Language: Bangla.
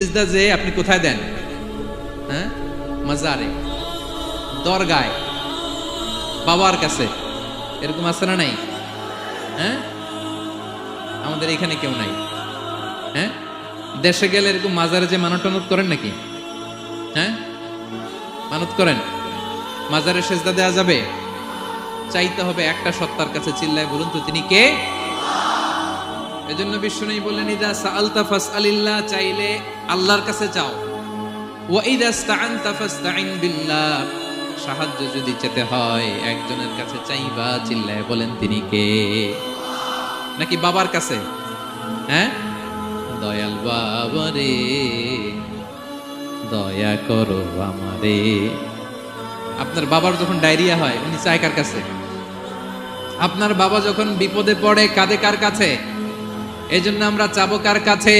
সিজদা যে আপনি কোথায় দেন? হ্যাঁ, মাজারে, দরগায়, বাবার কাছে, এরকম আছে না নাই? হ্যাঁ, আমাদের এখানে কেউ নাই। হ্যাঁ, দেশে গেলে এরকম মাজারে যে মানত টানত করেন নাকি? হ্যাঁ, মানত করেন? মাজারে সেজদা দেওয়া যাবে? চাইতে হবে একটা সত্তার কাছে। চিল্লায় বলুন তো তিনি কে? এজন্য বিষ্ণু বললেন, ইদা সাআলতা ফাসআলিল্লাহ, চাইলে আল্লাহর কাছে চাও। ওয়া ইদা ইসতাআনতা ফাসতাইন বিল্লাহ, সাহায্য যদি চেতে হয় একজনের কাছে চাইবা। চিল্লায় বলেন তিনি কে? নাকি বাবার কাছে? হ্যাঁ, দয়াল বাবা রে দয়া করো আমারে। আপনার বাবার যখন ডায়রিয়া হয় উনি চায় কার কাছে? আপনার বাবা যখন বিপদে পড়ে কাঁদে কার কাছে? এজন্য আমরা চাবো কার কাছে?